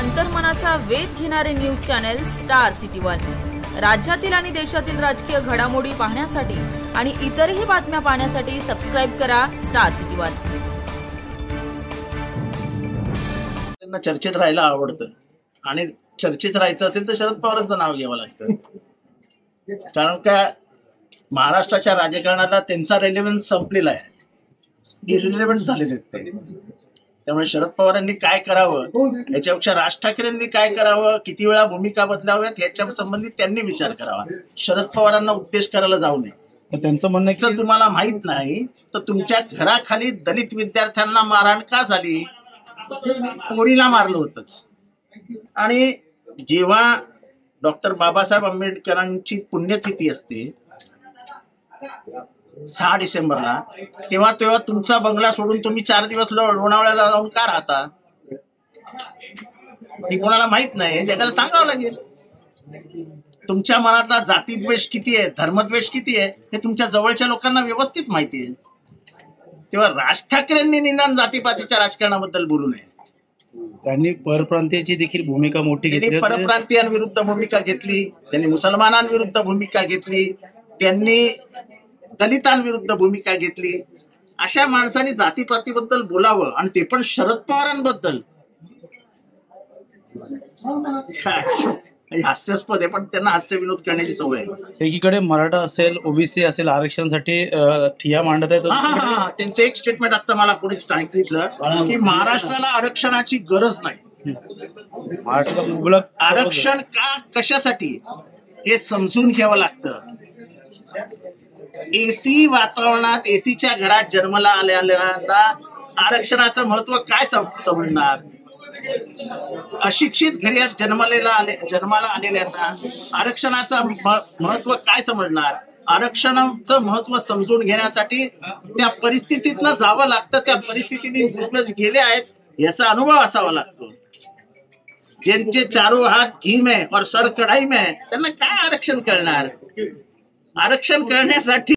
अंतर्मनाचा वेध घेणारे news channel star city one. राज्यातील आणि देशातील राजकीय घडामोडी पाहण्यासाठी आणि इतरही बातम्या पाहण्यासाठी सबस्क्राइब करा स्टार सिटी वन। त्यांना चर्चेत राहायला आवडतं आणि चर्चेत राहायचं असेल तर शरद पवारांचं नाव घ्यावं लागतं, कारण का महाराष्ट्राच्या राजकारणाला त्यांचा रेलेव्हन्स संपलेला आहे, इरिलेव्हंट झालेले आहेत ते। त्यामुळे शरद पवारांनी काय करावं याच्यापेक्षा राज ठाकरेंनी काय करावं, किती वेळा भूमिका बदलाव्यात याच्या संबंधित त्यांनी विचार करावा। शरद पवारांना उपदेश करायला जाऊ नये। त्यांचं म्हणणं आहे जर तुम्हाला माहित नाही तर तुमच्या घराखाली दलित विद्यार्थ्यांना मारहाण का झाली, पोरीला मारलं होतं। आणि जेव्हा डॉक्टर बाबासाहेब आंबेडकरांची पुण्यतिथी असते 6 डिसेंबरला, तेव्हा तुमचा बंगला सोडून तुम्ही 4 दिवस लोणावळ्याला जाऊन का राहता, हे कोणाला माहित नाही, जगाला सांगावं लागेल। तुमच्या मनातला जातीद्वेष किती आहे, धर्मद्वेष किती आहे हे तुमच्या जवळच्या लोकांना व्यवस्थित माहिती आहे। तेव्हा राज ठाकरेंनी निदान जातीपातीच्या राजकारणाबद्दल बोलू नये। त्यांनी परप्रांतीयाची देखील भूमिका मोठी घेतली, त्यांनी परप्रांतीयांविरुद्ध भूमिका घेतली, त्यांनी मुसलमानांविरुद्ध भूमिका घेतली, त्यांनी दलितांविरुद्ध भूमिका घेतली। अशा माणसांनी जातीपातीबद्दल बोलावं आणि ते पण शरद पवारांबद्दल, हास्यास्पद आहे, पण त्यांना हास्य विनोद करण्याची सवय आहे। एकीकडे मराठा असेल, ओबीसी असेल, आरक्षणासाठी ठिय्या मांडत आहेत। त्यांचं एक स्टेटमेंट आता मला कोणी सांगितलं की महाराष्ट्राला आरक्षणाची गरज नाही। महाराष्ट्राला मुबलक आरक्षण का, कशासाठी हे समजून घ्यावं लागतं। एसी वातावरणात, एसीच्या घरात जन्माला आलेल्यांना आरक्षणाचं महत्व काय समजणार, अशिक्षित घरी जन्माला आलेल्यांना आरक्षणाचं महत्व काय समजणार। आरक्षणाचं महत्व समजून घेण्यासाठी त्या परिस्थितीतनं जावं लागतं, त्या परिस्थितीने लोक गेले आहेत याचा अनुभव असावा लागतो। ज्यांचे चारों हात घी में और सर कढ़ाई में, त्यांना काय आरक्षण कळणार। आरक्षण करण्यासाठी